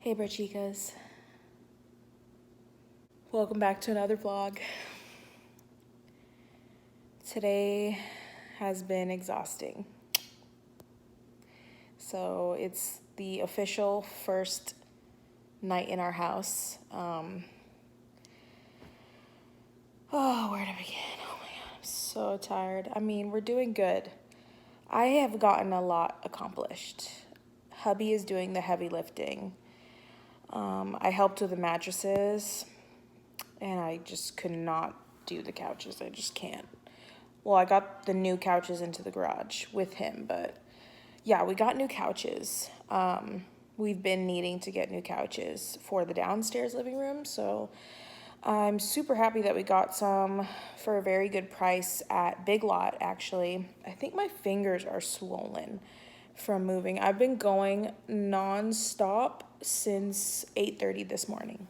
Hey BROCHIKAS, welcome back to another vlog. Today has been exhausting. So it's the official first night in our house. Oh, where to begin? Oh my God, I'm so tired. I mean, we're doing good. I have gotten a lot accomplished. Hubby is doing the heavy lifting. I helped with the mattresses, and I just could not do the couches. I just can't. Well, I got the new couches into the garage with him, but yeah, we got new couches. We've been needing to get new couches for the downstairs living room, so I'm super happy that we got some for a very good price at Big Lot, actually. I think my fingers are swollen from moving. I've been going non-stop since 8:30 this morning.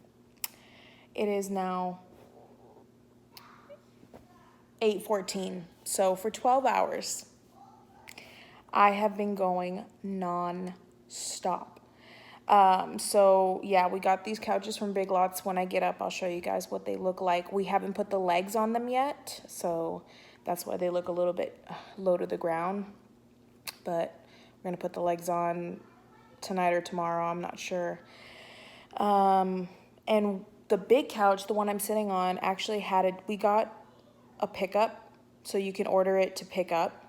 It is now 8:14, so for 12 hours, I have been going non-stop. So yeah, we got these couches from Big Lots. When I get up, I'll show you guys what they look like. We haven't put the legs on them yet, so that's why they look a little bit low to the ground. But we're gonna put the legs on tonight or tomorrow, I'm not sure. And the big couch, the one I'm sitting on, actually we got a pickup, so you can order it to pick up.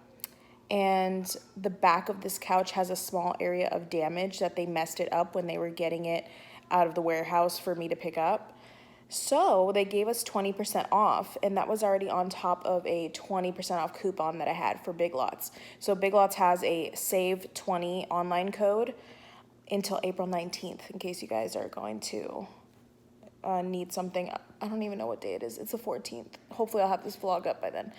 And the back of this couch has a small area of damage that they messed it up when they were getting it out of the warehouse for me to pick up. So they gave us 20% off, and that was already on top of a 20% off coupon that I had for Big Lots. So Big Lots has a Save 20 online code until April 19th, in case you guys are going to need something. I don't even know what day it is. It's the 14th. Hopefully I'll have this vlog up by then.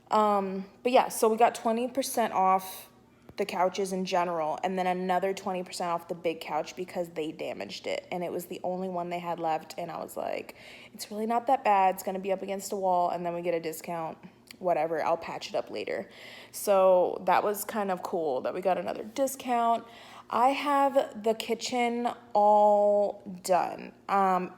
But yeah, so we got 20% off the couches in general, and then another 20% off the big couch because they damaged it, and it was the only one they had left. And I was like, it's really not that bad. It's going to be up against a wall, and then we get a discount. Whatever, I'll patch it up later. So that was kind of cool that we got another discount. I have the kitchen all done.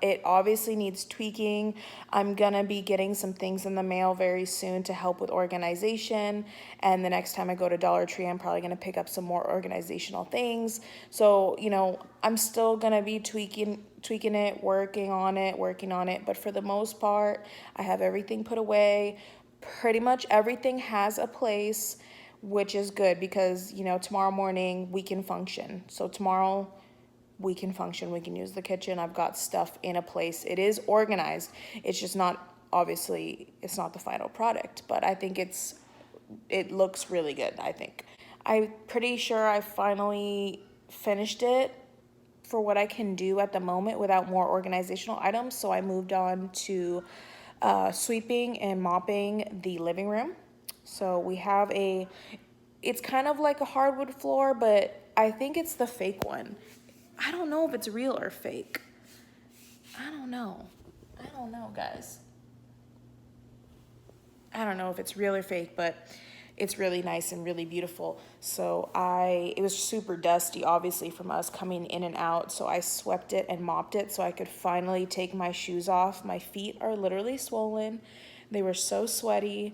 It obviously needs tweaking. I'm gonna be getting some things in the mail very soon to help with organization. And the next time I go to Dollar Tree, I'm probably gonna pick up some more organizational things. So, you know, I'm still gonna be tweaking it, working on it. But for the most part, I have everything put away. Pretty much everything has a place, which is good because, you know, tomorrow morning we can function. So tomorrow we can function. We can use the kitchen. I've got stuff in a place. It is organized. It's just not, obviously, it's not the final product, but I think it looks really good, I think. I'm pretty sure I finally finished it for what I can do at the moment without more organizational items. So I moved on to sweeping and mopping the living room. So we have it's kind of like a hardwood floor, but I think it's the fake one. I don't know if it's real or fake. I don't know, guys. I don't know if it's real or fake, but it's really nice and really beautiful. So it was super dusty, obviously, from us coming in and out. So I swept it and mopped it so I could finally take my shoes off. My feet are literally swollen. They were so sweaty,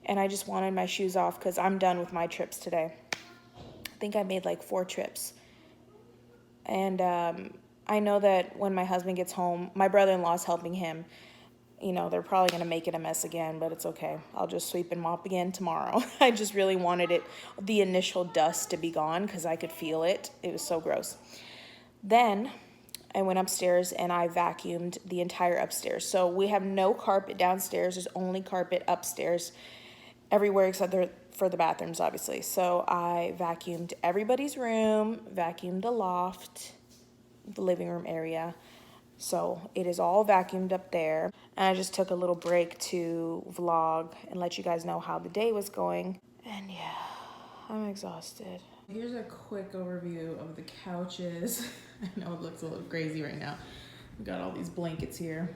and I just wanted my shoes off because I'm done with my trips today. I think I made like 4 trips. And I know that when my husband gets home, my brother-in-law's helping him. You know, they're probably going to make it a mess again, but it's okay. I'll just sweep and mop again tomorrow. I just really wanted the initial dust to be gone because I could feel it. It was so gross. Then I went upstairs and I vacuumed the entire upstairs. So we have no carpet downstairs. There's only carpet upstairs, everywhere except for the bathrooms, obviously. So I vacuumed everybody's room, vacuumed the loft, the living room area. So it is all vacuumed up there. And I just took a little break to vlog and let you guys know how the day was going. And yeah, I'm exhausted. Here's a quick overview of the couches. I know it looks a little crazy right now. We got all these blankets here.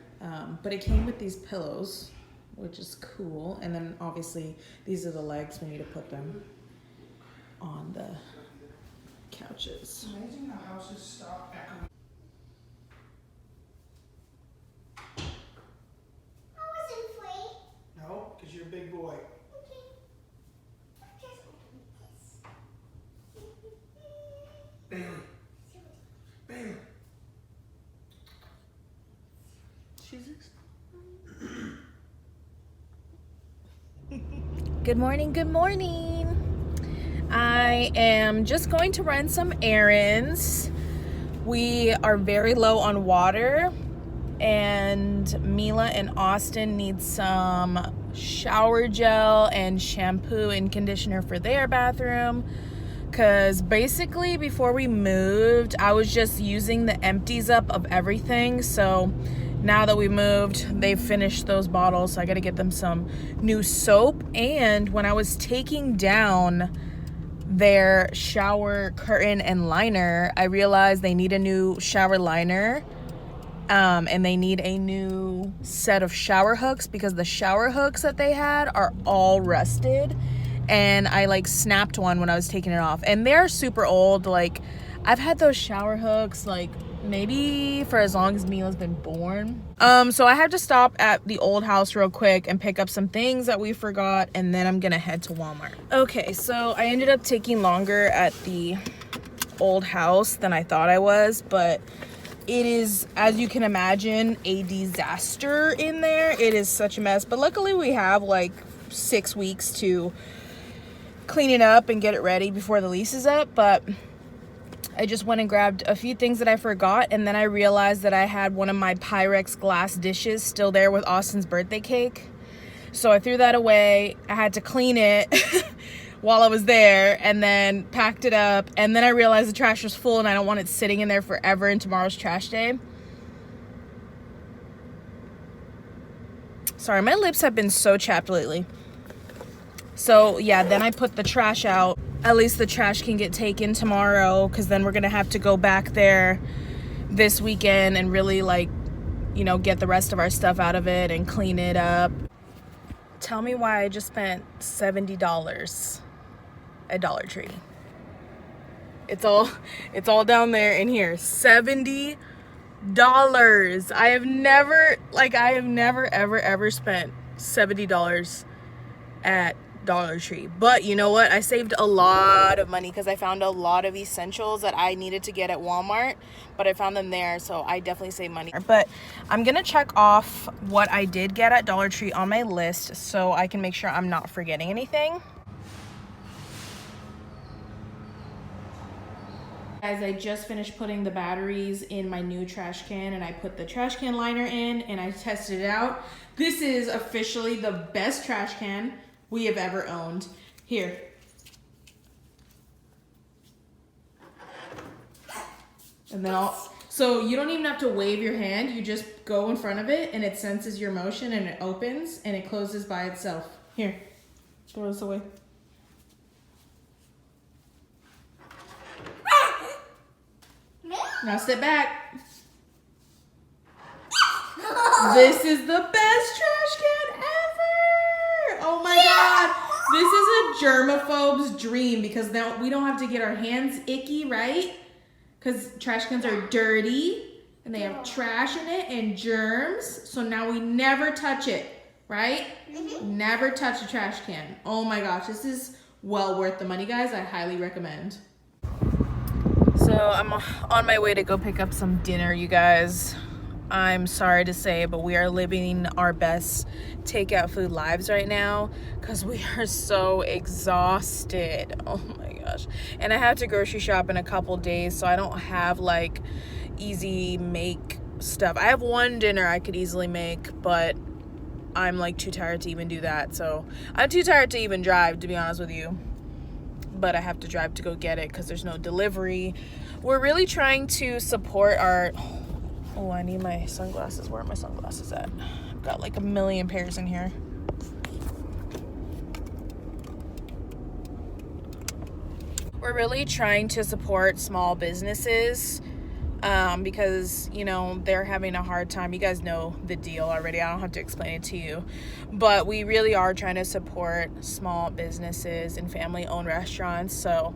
But it came with these pillows, which is cool. And then obviously these are the legs. We need to put them on the couches. It's amazing how houses stop echoing. Bailey. Bailey. Good morning, good morning. I am just going to run some errands. We are very low on water, and Mila and Austin need some shower gel and shampoo and conditioner for their bathroom. Because basically before we moved, I was just using the empties up of everything. So now that we moved, they've finished those bottles. So I got to get them some new soap. And when I was taking down their shower curtain and liner, I realized they need a new shower liner. And they need a new set of shower hooks because the shower hooks that they had are all rusted. And I like snapped one when I was taking it off, and they're super old. Like, I've had those shower hooks like maybe for as long as Mila's been born. So I have to stop at the old house real quick and pick up some things that we forgot, and then I'm gonna head to Walmart. Okay, so I ended up taking longer at the old house than I thought I was, but it is, as you can imagine, a disaster in there. It is such a mess, but luckily we have like 6 weeks to clean it up and get it ready before the lease is up. But I just went and grabbed a few things that I forgot, and then I realized that I had one of my Pyrex glass dishes still there with Austin's birthday cake. So I threw that away. I had to clean it while I was there, and then packed it up, and then I realized the trash was full and I don't want it sitting in there forever in tomorrow's trash day. Sorry, my lips have been so chapped lately. So yeah, then I put the trash out. At least the trash can get taken tomorrow, because then we're gonna have to go back there this weekend and really, like, you know, get the rest of our stuff out of it and clean it up. Tell me why I just spent $70 at Dollar Tree. It's all down there in here. $70. I have never ever spent $70 at Dollar Tree. But you know what? I saved a lot of money because I found a lot of essentials that I needed to get at Walmart, but I found them there, so I definitely saved money. But I'm gonna check off what I did get at Dollar Tree on my list so I can make sure I'm not forgetting anything. Guys, I just finished putting the batteries in my new trash can, and I put the trash can liner in and I tested it out. This is officially the best trash can we have ever owned. Here. And then so you don't even have to wave your hand. You just go in front of it and it senses your motion and it opens and it closes by itself. Here, throw this away. Now step back. This is the best trash can ever. Oh my God. This is a germaphobe's dream, because now we don't have to get our hands icky, right? Because trash cans are dirty and they have trash in it and germs. So now we never touch it, right? Never touch a trash can. Oh my gosh, this is well worth the money, guys. I highly recommend. So I'm on my way to go pick up some dinner, you guys. I'm sorry to say, but we are living our best takeout food lives right now because we are so exhausted. Oh my gosh. And I have to grocery shop in a couple days, so I don't have like easy make stuff. I have one dinner I could easily make, but I'm like too tired to even do that. So I'm too tired to even drive, to be honest with you. But I have to drive to go get it because there's no delivery. We're really trying to support our... Oh, I need my sunglasses. Where are my sunglasses at? I've got like a million pairs in here. We're really trying to support small businesses because, you know, they're having a hard time. You guys know the deal already. I don't have to explain it to you. But we really are trying to support small businesses and family-owned restaurants. So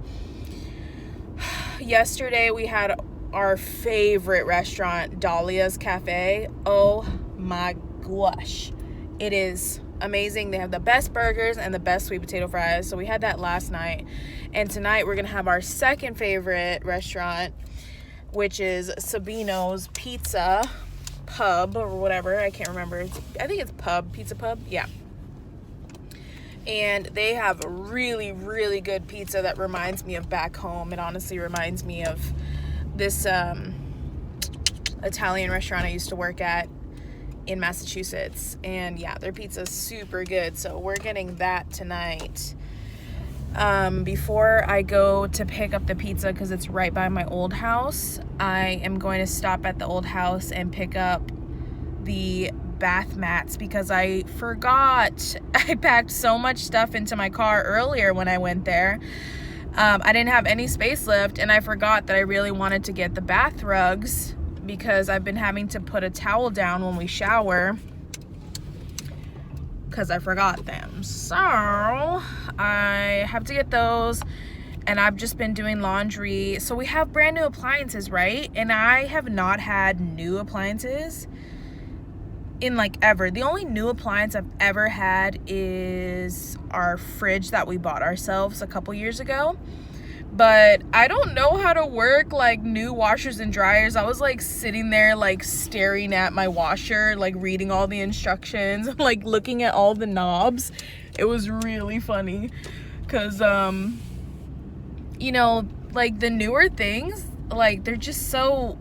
yesterday we had our favorite restaurant, Dahlia's Cafe. Oh my gosh. It is amazing. They have the best burgers and the best sweet potato fries. So we had that last night. And tonight we're gonna have our second favorite restaurant, which is Sabino's Pizza Pub or whatever. I can't remember. I think it's Pub, Pizza Pub. Yeah. And they have really, really good pizza that reminds me of back home. It honestly reminds me of this Italian restaurant I used to work at in Massachusetts. And yeah, their pizza is super good. So we're getting that tonight. Before I go to pick up the pizza, because it's right by my old house, I am going to stop at the old house and pick up the bath mats because I forgot. I packed so much stuff into my car earlier when I went there. I didn't have any space left, and I forgot that I really wanted to get the bath rugs because I've been having to put a towel down when we shower because I forgot them. So I have to get those, and I've just been doing laundry. So we have brand new appliances, right? And I have not had new appliances in like ever. The only new appliance I've ever had is our fridge that we bought ourselves a couple years ago. But I don't know how to work like new washers and dryers. I was like sitting there like staring at my washer, like reading all the instructions, like looking at all the knobs. It was really funny because you know, like the newer things, like they're just so,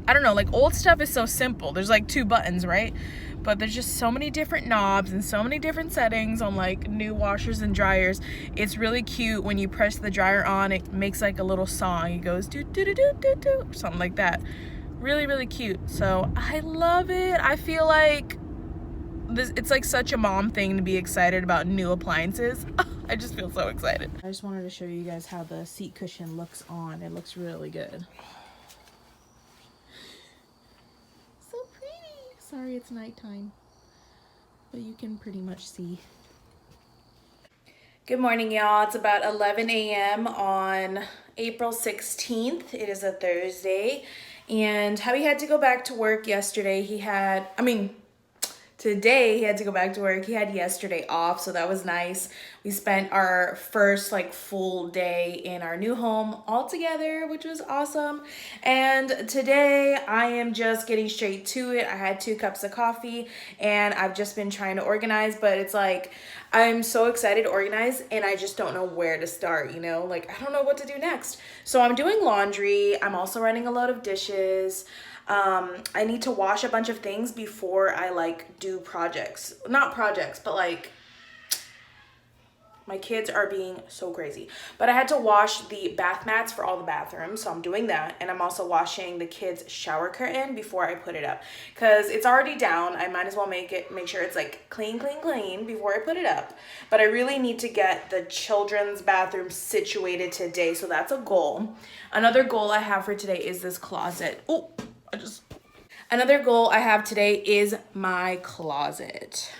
I don't know, like old stuff is so simple. There's like 2 buttons, right? But there's just so many different knobs and so many different settings on like new washers and dryers. It's really cute when you press the dryer on, it makes like a little song. It goes do do do do do do or something like that. Really, really cute. So I love it. I feel like it's like such a mom thing to be excited about new appliances. I just feel so excited. I just wanted to show you guys how the seat cushion looks on. It looks really good. So pretty. Sorry it's nighttime, but you can pretty much see. Good morning, y'all. It's about 11 a.m. on April 16th. It is a Thursday, and Hubby had to go back to work yesterday. Today he had to go back to work. He had yesterday off, so that was nice. We spent our first like full day in our new home all together, which was awesome. And today I am just getting straight to it. I had 2 cups of coffee and I've just been trying to organize, but it's like I'm so excited to organize and I just don't know where to start, you know? Like I don't know what to do next. So I'm doing laundry. I'm also running a load of dishes. I need to wash a bunch of things before I like do projects. Not projects, but like my kids are being so crazy. But I had to wash the bath mats for all the bathrooms, so I'm doing that. And I'm also washing the kids' shower curtain before I put it up. Because it's already down. I might as well make sure it's like clean, clean, clean before I put it up. But I really need to get the children's bathroom situated today, so that's a goal. Another goal I have for today is this closet. Oh, Another goal I have today is my closet.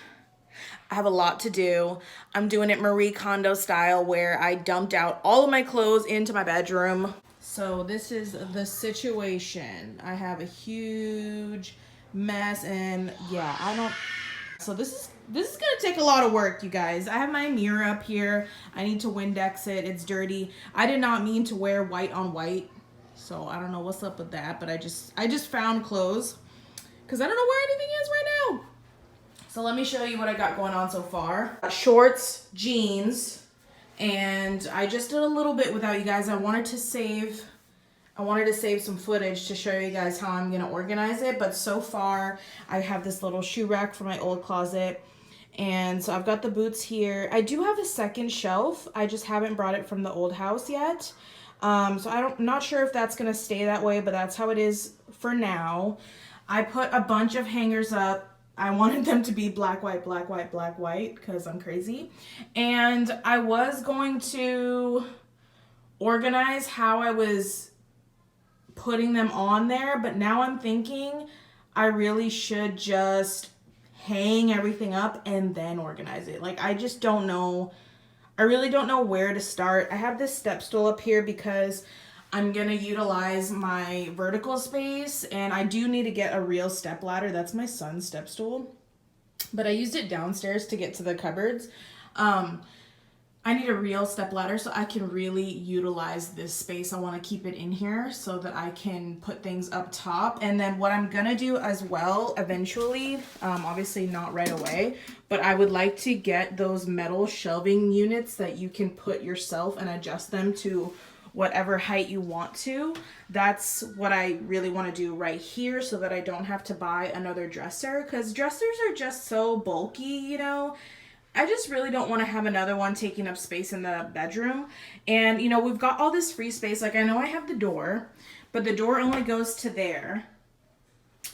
I have a lot to do. I'm doing it Marie Kondo style where I dumped out all of my clothes into my bedroom. So this is the situation. I have a huge mess and yeah, so this is gonna take a lot of work, you guys. I have my mirror up here. I need to Windex it. It's dirty. I did not mean to wear white on white. So I don't know what's up with that, but I just found clothes because I don't know where anything is right now. So let me show you what I got going on so far. Shorts, jeans, and I just did a little bit without you guys. I wanted to save some footage to show you guys how I'm gonna organize it, but so far I have this little shoe rack from my old closet. And so I've got the boots here. I do have a second shelf. I just haven't brought it from the old house yet. So I'm not sure if that's gonna stay that way, but that's how it is for now. I put a bunch of hangers up. I wanted them to be black, white, black, white, black, white, because I'm crazy. And I was going to organize how I was putting them on there, but now I'm thinking I really should just hang everything up and then organize it. Like, I just don't know. I really don't know where to start. I have this step stool up here because I'm gonna utilize my vertical space, and I do need to get a real step ladder. That's my son's step stool. but I used it downstairs to get to the cupboards. I need a real step ladder so I can really utilize this space. I want to keep it in here so that I can put things up top. And then what I'm gonna do as well eventually, obviously not right away, but I would like to get those metal shelving units that you can put yourself and adjust them to whatever height you want to. That's what I really want to do right here so that I don't have to buy another dresser, because dressers are just so bulky, you know. I just really don't want to have another one taking up space in the bedroom. And, you know, we've got all this free space. Like, I know I have the door, but the door only goes to there.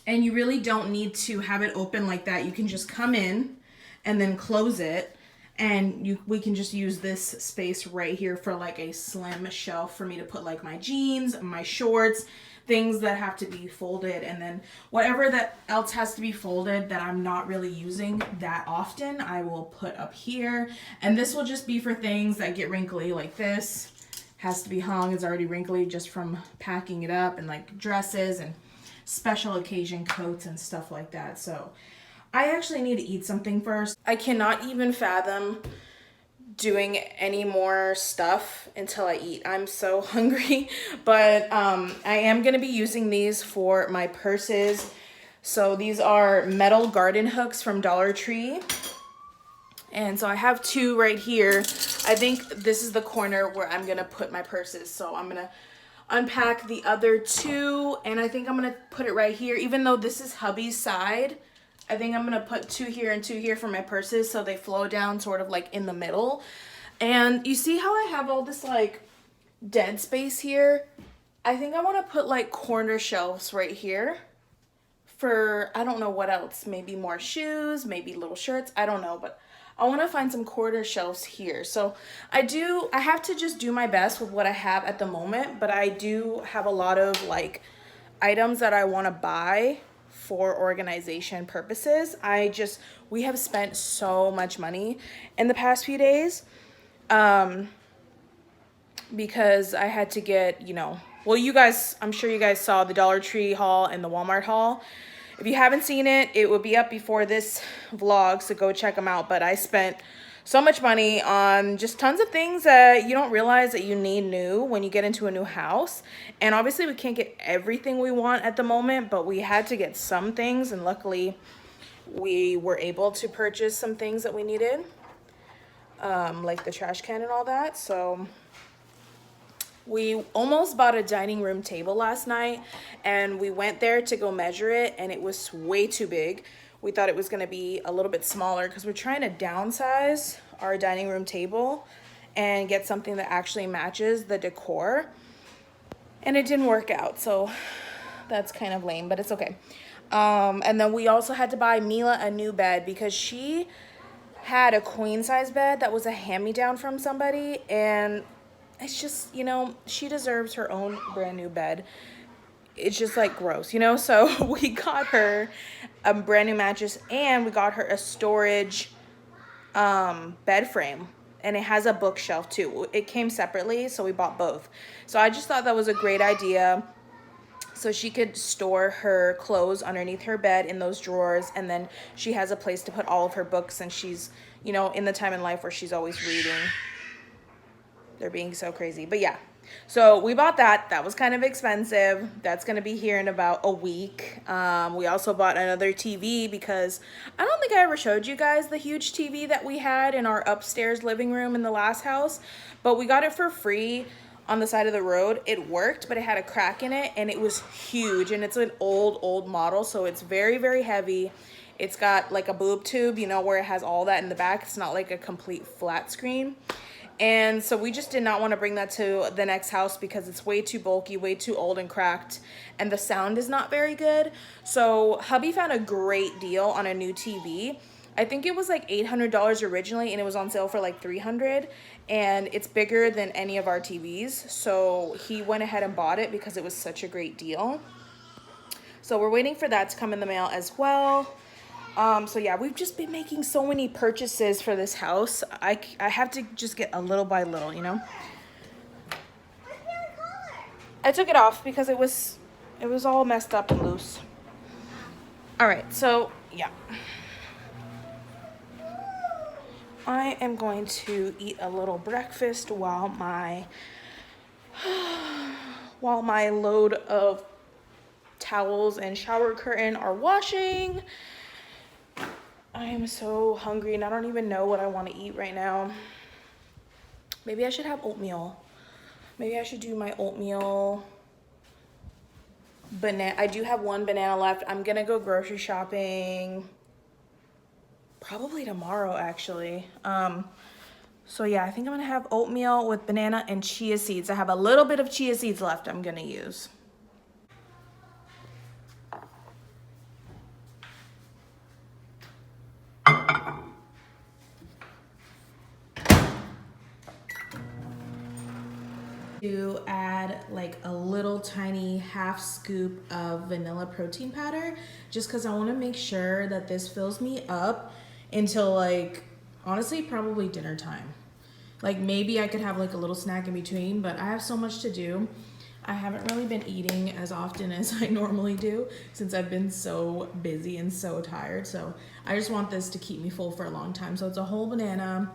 And you really don't need to have it open like that. You can just come in and then close it. And we can just use this space right here for like a slim shelf for me to put like my jeans, my shorts, things that have to be folded, and then whatever that else has to be folded that I'm not really using that often, I will put up here. And this will just be for things that get wrinkly, like this has to be hung. It's already wrinkly just from packing it up, and like dresses and special occasion coats and stuff like that. So I actually need to eat something first. I cannot even fathom doing any more stuff until I eat. I'm so hungry, but I am gonna be using these for my purses. So these are metal garden hooks from Dollar Tree. And so I have two right here. I think this is the corner where I'm gonna put my purses. So I'm gonna unpack the other two, and I think I'm gonna put it right here. Even though this is hubby's side, I think I'm gonna put two here and two here for my purses so they flow down sort of like in the middle. And you see how I have all this like dead space here? I think I wanna put like corner shelves right here for, I don't know what else, maybe more shoes, maybe little shirts, I don't know, but I wanna find some corner shelves here. So I have to just do my best with what I have at the moment, but I do have a lot of like items that I wanna buy for organization purposes. We have spent so much money in the past few days because I had to get, you know, well, you guys, I'm sure you guys saw the Dollar Tree haul and the Walmart haul. If you haven't seen it, it will be up before this vlog, so go check them out. But I spent so much money on just tons of things that you don't realize that you need new when you get into a new house. And obviously we can't get everything we want at the moment, but we had to get some things, and luckily we were able to purchase some things that we needed, like the trash can and all that. So we almost bought a dining room table last night, and we went there to go measure it, and it was way too big. We thought it was gonna be a little bit smaller because we're trying to downsize our dining room table and get something that actually matches the decor. And it didn't work out, so that's kind of lame, but it's okay. And then we also had to buy Mila a new bed because she had a queen size bed that was a hand-me-down from somebody, and it's just, you know, she deserves her own brand new bed. It's just like gross, you know? So we got her a brand new mattress, and we got her a storage bed frame, and it has a bookshelf too. It came separately, so we bought both. So I just thought that was a great idea, so she could store her clothes underneath her bed in those drawers, and then she has a place to put all of her books, and she's, you know, in the time in life where she's always reading. They're being so crazy, but yeah. So we bought that. That was kind of expensive. That's going to be here in about a week. We also bought another TV because I don't think I ever showed you guys the huge TV that we had in our upstairs living room in the last house, but we got it for free on the side of the road. It worked, but it had a crack in it, and it was huge, and it's an old model, so it's very, very heavy. It's got like a boob tube, you know, where it has all that in the back. It's not like a complete flat screen. And so we just did not want to bring that to the next house because it's way too bulky, way too old and cracked, and the sound is not very good. So hubby found a great deal on a new TV. I think it was like $800 originally, and it was on sale for like $300, and it's bigger than any of our TVs. So he went ahead and bought it because it was such a great deal. So we're waiting for that to come in the mail as well. So yeah, we've just been making so many purchases for this house. I have to just get a little by little, you know. I took it off because it was all messed up and loose. All right, so yeah. I am going to eat a little breakfast while my load of towels and shower curtain are washing. I am so hungry and I don't even know what I want to eat right now. Maybe I should have oatmeal. Maybe I should do my oatmeal. Banana. I do have one banana left. I'm gonna go grocery shopping probably tomorrow, actually. So yeah, I think I'm gonna have oatmeal with banana and chia seeds. I have a little bit of chia seeds left I'm gonna use. To add like a little tiny half scoop of vanilla protein powder, just because I want to make sure that this fills me up until like, honestly, probably dinner time. Like maybe I could have like a little snack in between, but I have so much to do. I haven't really been eating as often as I normally do since I've been so busy and so tired. So I just want this to keep me full for a long time. So it's a whole banana,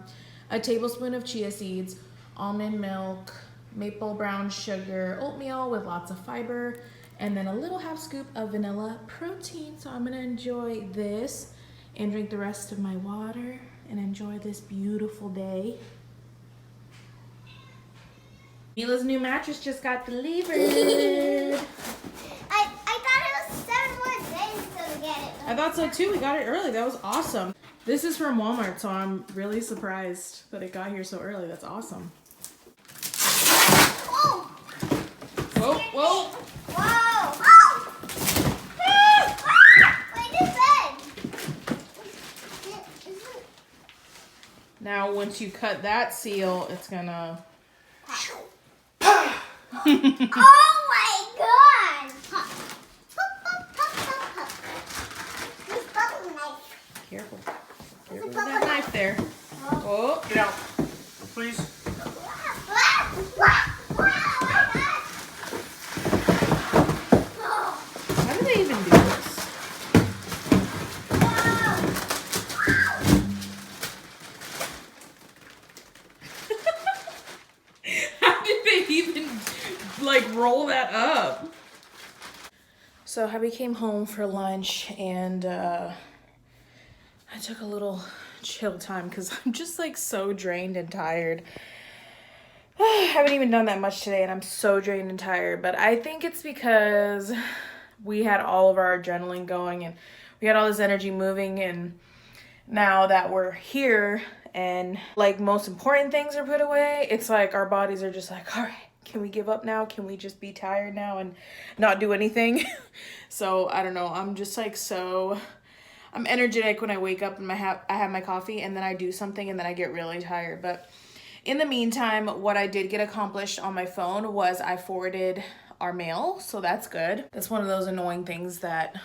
a tablespoon of chia seeds, almond milk, maple brown sugar, oatmeal with lots of fiber, and then a little half scoop of vanilla protein. So I'm gonna enjoy this and drink the rest of my water and enjoy this beautiful day. Mila's new mattress just got delivered. I thought it was 7 more days to get it. I thought so too. We got it early. That was awesome. This is from Walmart, so I'm really surprised that it got here so early. That's awesome. Oh! Whoa, whoa. Whoa! Oh! Wait, this bed! Now, once you cut that seal, it's gonna... Oh my god! This bubble knife. Careful. Careful with that knife there. Oh. Get out, please. How do they even do this? How did they even, like, roll that up? So hubby came home for lunch and I took a little chill time because I'm just like so drained and tired. I haven't even done that much today and I'm so drained and tired, but I think it's because we had all of our adrenaline going and we had all this energy moving, and now that we're here and like most important things are put away, it's like our bodies are just like, all right, can we give up now? Can we just be tired now and not do anything? So I don't know, I'm just like I'm energetic when I wake up and I have my coffee and then I do something and then I get really tired. But in the meantime, what I did get accomplished on my phone was I forwarded our mail, so that's good. That's one of those annoying things that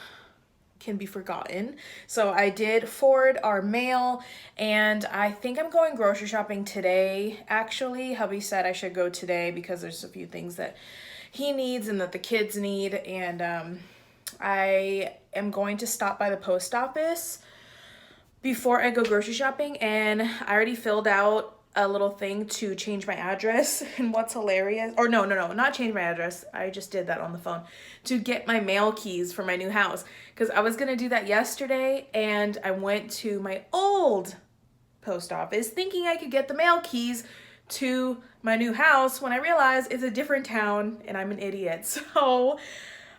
can be forgotten. So I did forward our mail and I think I'm going grocery shopping today. Actually, hubby said I should go today because there's a few things that he needs and that the kids need, and I am going to stop by the post office before I go grocery shopping, and I already filled out a little thing to change my address. And what's hilarious, or no, not change my address, I just did that on the phone, to get my mail keys for my new house, because I was gonna do that yesterday and I went to my old post office thinking I could get the mail keys to my new house when I realized it's a different town and I'm an idiot. So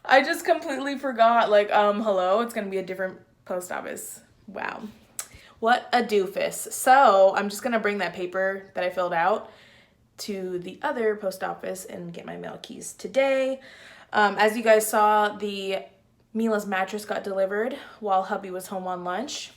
I just completely forgot, like, hello, it's gonna be a different post office. Wow. What a doofus. So I'm just gonna bring that paper that I filled out to the other post office and get my mail keys today. As you guys saw, the Mila's mattress got delivered while hubby was home on lunch.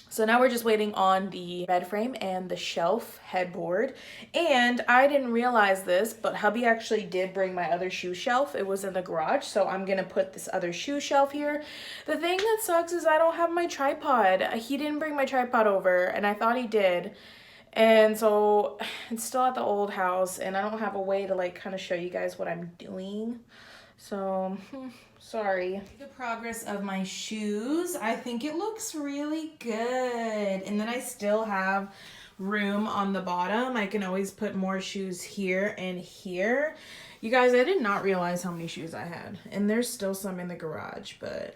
So now we're just waiting on the bed frame and the shelf headboard. And I didn't realize this, but hubby actually did bring my other shoe shelf. It was in the garage, so I'm gonna put this other shoe shelf here. The thing that sucks is I don't have my tripod. He didn't bring my tripod over, and I thought he did. And so it's still at the old house, and I don't have a way to like kind of show you guys what I'm doing. So, sorry. The progress of my shoes. I think it looks really good. And then I still have room on the bottom. I can always put more shoes here and here. You guys, I did not realize how many shoes I had. And there's still some in the garage, but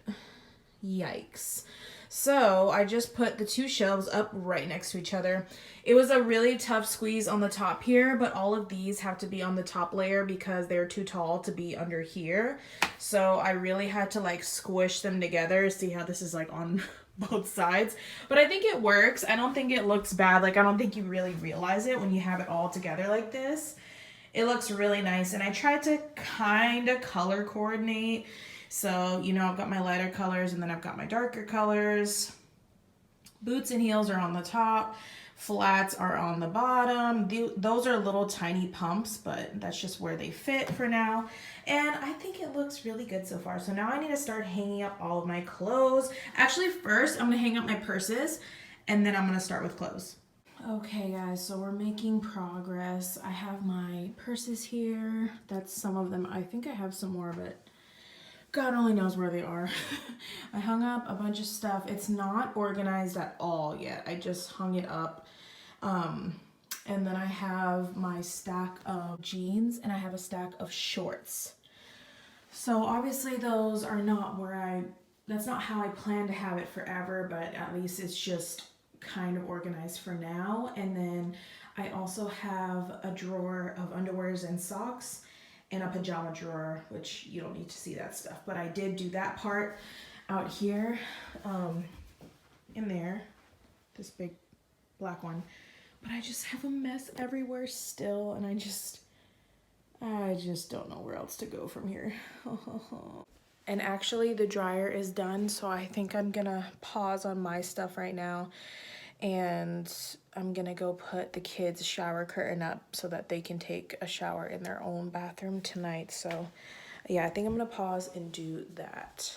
yikes. So I just put the two shelves up right next to each other. It was a really tough squeeze on the top here, but all of these have to be on the top layer because they're too tall to be under here. So I really had to like squish them together. See how this is like on both sides, but I think it works. I don't think it looks bad. Like I don't think you really realize it when you have it all together like this. It looks really nice, and I tried to kind of color coordinate. So, you know, I've got my lighter colors and then I've got my darker colors. Boots and heels are on the top. Flats are on the bottom. Those are little tiny pumps, but that's just where they fit for now. And I think it looks really good so far. So now I need to start hanging up all of my clothes. Actually, first I'm gonna hang up my purses and then I'm gonna start with clothes. Okay guys, so we're making progress. I have my purses here. That's some of them. I think I have some more, but God only knows where they are. I hung up a bunch of stuff. It's not organized at all yet. I just hung it up. And then I have my stack of jeans and I have a stack of shorts. So obviously those are not that's not how I plan to have it forever, but at least it's just kind of organized for now. And then I also have a drawer of underwears and socks and a pajama drawer, which you don't need to see that stuff, but I did do that part out here, in there, this big black one. But I just have a mess everywhere still, and I just don't know where else to go from here. And actually the dryer is done, so I think I'm gonna pause on my stuff right now, and I'm gonna go put the kids' shower curtain up so that they can take a shower in their own bathroom tonight. So yeah, I think I'm gonna pause and do that.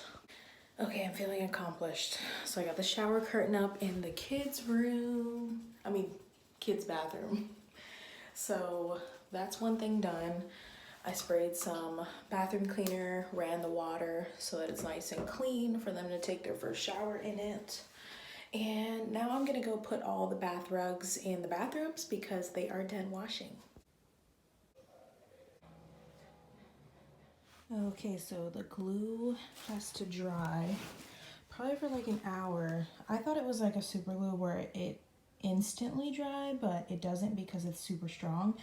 Okay, I'm feeling accomplished. So I got the shower curtain up in the kids' room, kids' bathroom. So that's one thing done. I sprayed some bathroom cleaner, ran the water so that it's nice and clean for them to take their first shower in it. And now I'm gonna go put all the bath rugs in the bathrooms because they are done washing. Okay, so the glue has to dry probably for like an hour. I thought it was like a super glue where it instantly dry, but it doesn't because it's super strong.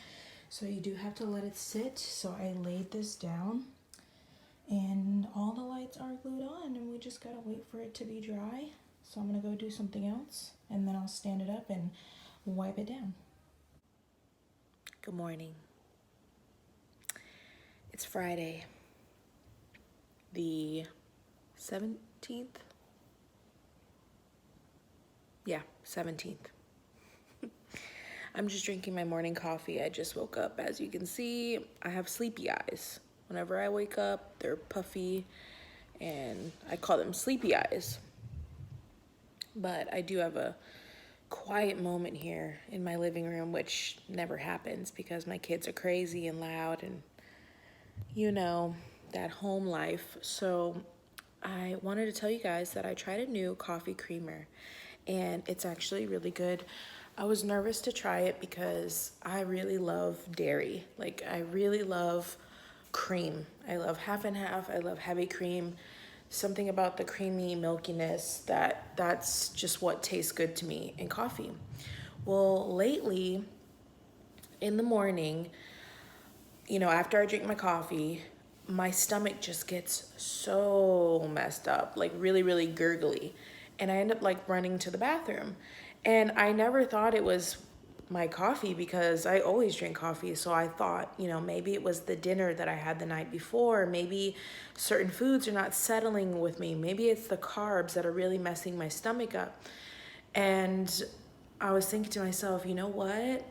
So you do have to let it sit. So I laid this down and all the lights are glued on and we just gotta wait for it to be dry. So I'm gonna go do something else and then I'll stand it up and wipe it down. Good morning. It's Friday, the 17th. Yeah, 17th. I'm just drinking my morning coffee. I just woke up. As you can see, I have sleepy eyes. Whenever I wake up, they're puffy and I call them sleepy eyes. But I do have a quiet moment here in my living room, which never happens because my kids are crazy and loud and, you know, that home life. So I wanted to tell you guys that I tried a new coffee creamer and it's actually really good. I was nervous to try it because I really love dairy. Like I really love cream. I love half and half. I love heavy cream. Something about the creamy milkiness that's just what tastes good to me in coffee. Well, lately in the morning, you know, after I drink my coffee, my stomach just gets so messed up, like really, really gurgly. And I end up like running to the bathroom. And I never thought it was my coffee because I always drink coffee. So I thought, you know, maybe it was the dinner that I had the night before. Maybe certain foods are not settling with me. Maybe it's the carbs that are really messing my stomach up. And I was thinking to myself, you know what?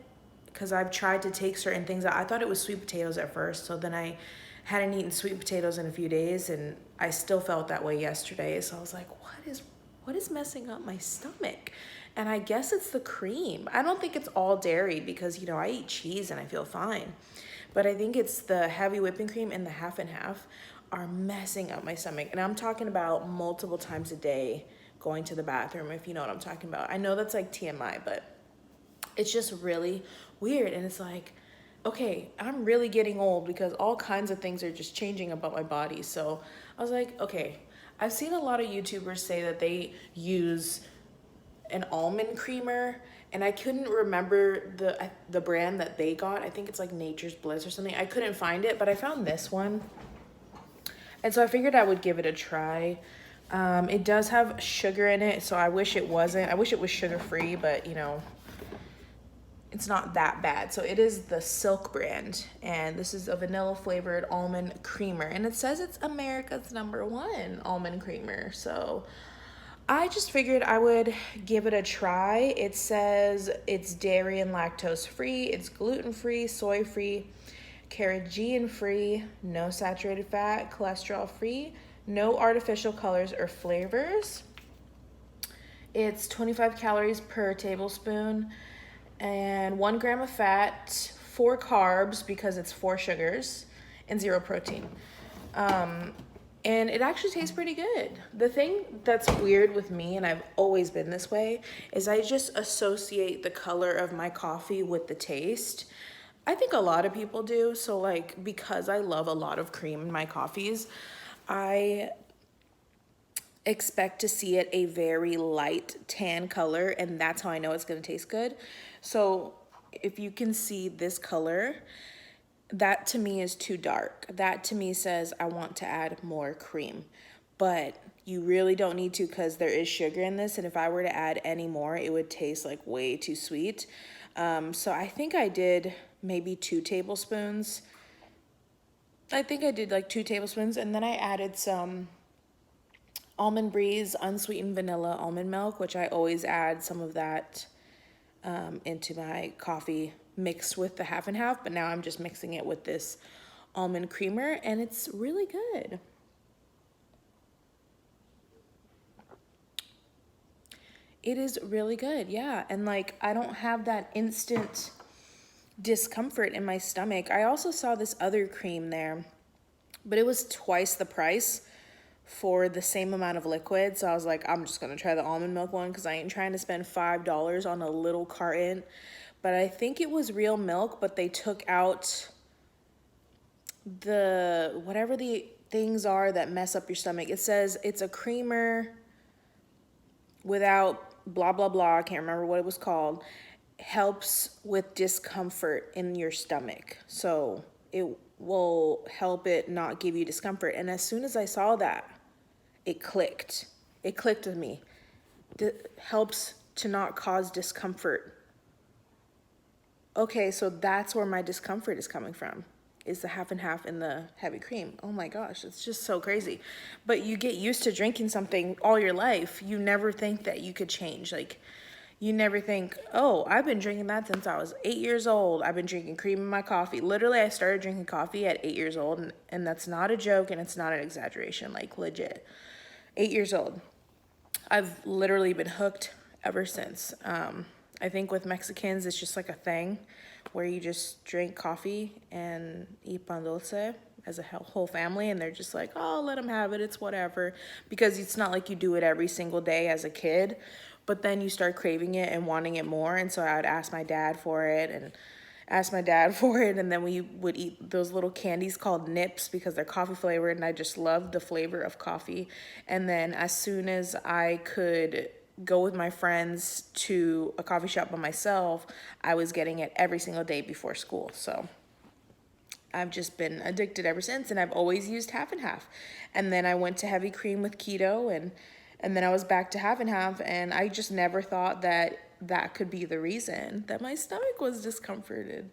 Because I've tried to take certain things out. I thought it was sweet potatoes at first. So then I hadn't eaten sweet potatoes in a few days and I still felt that way yesterday. So I was like, what is messing up my stomach? And I guess it's the cream. I don't think it's all dairy because, you know, I eat cheese and I feel fine. But I think it's the heavy whipping cream and the half and half. are messing up my stomach. And I'm talking about multiple times a day going to the bathroom, if you know what I'm talking about. I know that's like TMI, but it's just really weird. And it's like, okay, I'm really getting old because all kinds of things are just changing about my body. So I was like, okay, I've seen a lot of YouTubers say that they use an almond creamer, and I couldn't remember the brand that they got. I think it's like Nature's Bliss or something. I couldn't find it, but I found this one. And so I figured I would give it a try. It does have sugar in it, so I wish it wasn't. I wish it was sugar-free, but you know, it's not that bad. So it is the Silk brand, and this is a vanilla flavored almond creamer, and it says it's America's #1 almond creamer. So I just figured I would give it a try. It says it's dairy and lactose free, it's gluten free, soy free, carrageenan free, no saturated fat, cholesterol free, no artificial colors or flavors. It's 25 calories per tablespoon and 1 gram of fat, 4 carbs because it's 4 sugars, and 0 protein. And it actually tastes pretty good. The thing that's weird with me, and I've always been this way, is I just associate the color of my coffee with the taste. I think a lot of people do. So like, because I love a lot of cream in my coffees, I expect to see it a very light tan color, and that's how I know it's gonna taste good. So if you can see this color, that to me is too dark. That to me says I want to add more cream, but you really don't need to because there is sugar in this, and if I were to add any more, it would taste like way too sweet. So I think I did maybe 2 tablespoons. I think I did like 2 tablespoons, and then I added some Almond Breeze unsweetened vanilla almond milk, which I always add some of that into my coffee mixed with the half and half, but now I'm just mixing it with this almond creamer, and it's really good. It is really good, yeah. And like, I don't have that instant discomfort in my stomach. I also saw this other cream there, but it was twice the price for the same amount of liquid. So I was like, I'm just gonna try the almond milk one because I ain't trying to spend $5 on a little carton. But I think it was real milk, but they took out the whatever the things are that mess up your stomach. It says it's a creamer without blah blah blah, I can't remember what it was called, helps with discomfort in your stomach. So it will help it not give you discomfort. And as soon as I saw that, it clicked. It clicked with me. It helps to not cause discomfort. Okay, so that's where my discomfort is coming from, is the half and half in the heavy cream. Oh my gosh, it's just so crazy. But you get used to drinking something all your life. You never think that you could change. Like, you never think, oh, I've been drinking that since I was 8 years old. I've been drinking cream in my coffee. Literally, I started drinking coffee at 8 years old, and that's not a joke, and it's not an exaggeration, like legit. 8 years old. I've literally been hooked ever since. I think with Mexicans, it's just like a thing where you just drink coffee and eat pan dulce as a whole family, and they're just like, oh, let them have it, it's whatever, because it's not like you do it every single day as a kid, but then you start craving it and wanting it more. And so I would ask my dad for it, and then we would eat those little candies called nips because they're coffee flavored, and I just loved the flavor of coffee. And then as soon as I could go with my friends to a coffee shop by myself, I was getting it every single day before school. So I've just been addicted ever since, and I've always used half and half. And then I went to heavy cream with keto, and then I was back to half and half, and I just never thought that that could be the reason that my stomach was discomforted.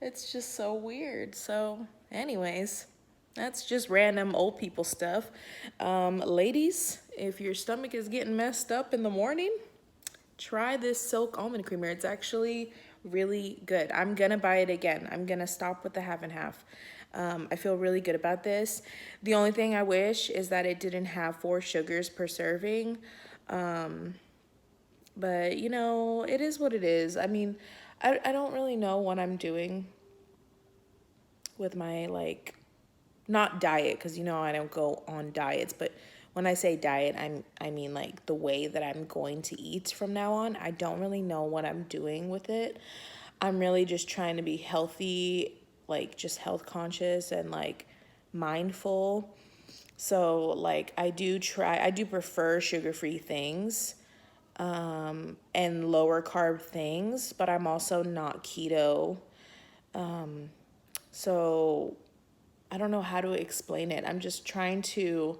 It's just so weird. So anyways, that's just random old people stuff. Ladies, if your stomach is getting messed up in the morning, try this Silk almond creamer. It's actually really good. I'm gonna buy it again. I'm gonna stop with the half and half. I feel really good about this. The only thing I wish is that it didn't have 4 sugars per serving. But you know, it is what it is. I mean, I don't really know what I'm doing with my like not diet, because you know I don't go on diets, but when I say diet, I mean like the way that I'm going to eat from now on. I don't really know what I'm doing with it. I'm really just trying to be healthy, like just health conscious and like mindful. So like I do prefer sugar-free things and lower carb things, but I'm also not keto. So I don't know how to explain it. I'm just trying to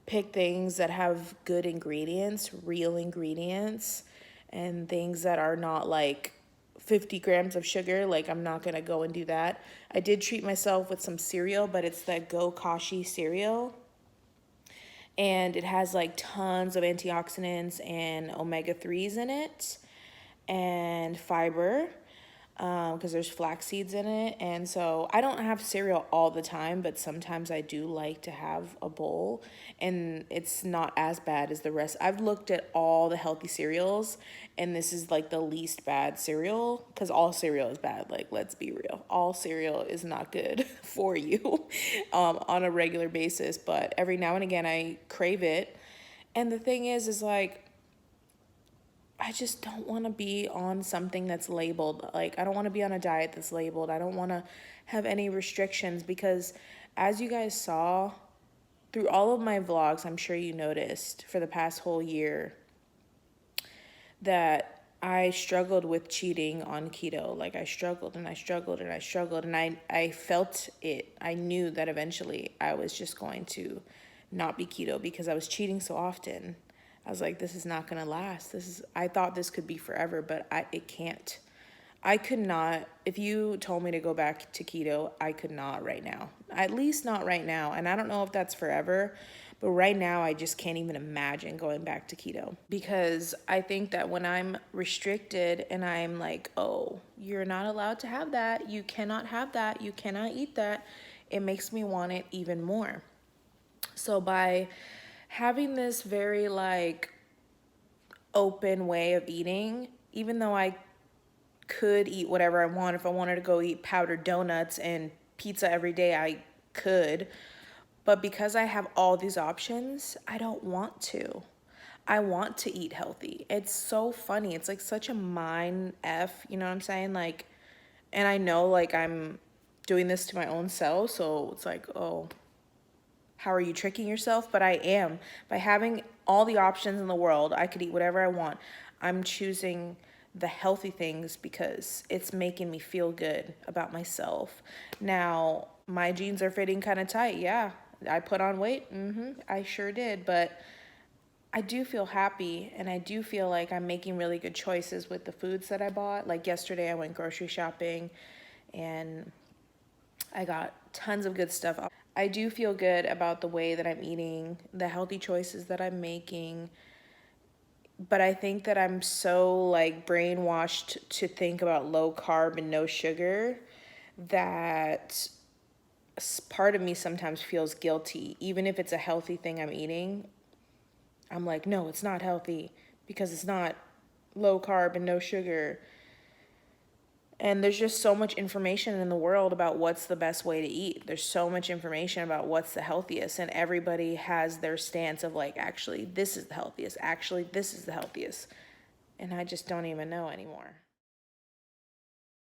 pick things that have good ingredients, real ingredients, and things that are not like 50 grams of sugar. Like, I'm not going to go and do that. I did treat myself with some cereal, but it's the Go Kashi cereal. And it has like tons of antioxidants and omega-3s in it and fiber, because there's flax seeds in it. And so I don't have cereal all the time, but sometimes I do like to have a bowl, and it's not as bad as the rest. I've looked at all the healthy cereals, and this is like the least bad cereal, because all cereal is bad. Like, let's be real. All cereal is not good for you on a regular basis, but every now and again I crave it. And the thing is like, I just don't want to be on something that's labeled. Like, I don't want to be on a diet that's labeled. I don't want to have any restrictions, because as you guys saw through all of my vlogs, I'm sure you noticed for the past whole year that I struggled with cheating on keto. Like, I struggled and I struggled and I struggled, and I felt it. I knew that eventually I was just going to not be keto because I was cheating so often. I was like, this is not gonna last. I thought this could be forever, but it can't. I could not, if you told me to go back to keto, I could not right now. At least not right now. And I don't know if that's forever, but right now I just can't even imagine going back to keto. Because I think that when I'm restricted and I'm like, oh, you're not allowed to have that, you cannot have that, you cannot eat that, it makes me want it even more. So by having this very like open way of eating, even though I could eat whatever I want, if I wanted to go eat powdered donuts and pizza every day, I could. But because I have all these options, I don't want to. I want to eat healthy. It's so funny. It's like such a mind F, you know what I'm saying? Like, and I know like I'm doing this to my own self, so it's like, oh, how are you tricking yourself? But I am. By having all the options in the world, I could eat whatever I want. I'm choosing the healthy things because it's making me feel good about myself. Now, my jeans are fitting kind of tight. Yeah, I put on weight. I sure did. But I do feel happy, and I do feel like I'm making really good choices with the foods that I bought. Like yesterday, I went grocery shopping, and I got tons of good stuff. I do feel good about the way that I'm eating, the healthy choices that I'm making. But I think that I'm so like brainwashed to think about low carb and no sugar that part of me sometimes feels guilty. Even if it's a healthy thing I'm eating, I'm like, no, it's not healthy because it's not low carb and no sugar. And there's just so much information in the world about what's the best way to eat. There's so much information about what's the healthiest, and everybody has their stance of like, actually, this is the healthiest. Actually, this is the healthiest. And I just don't even know anymore.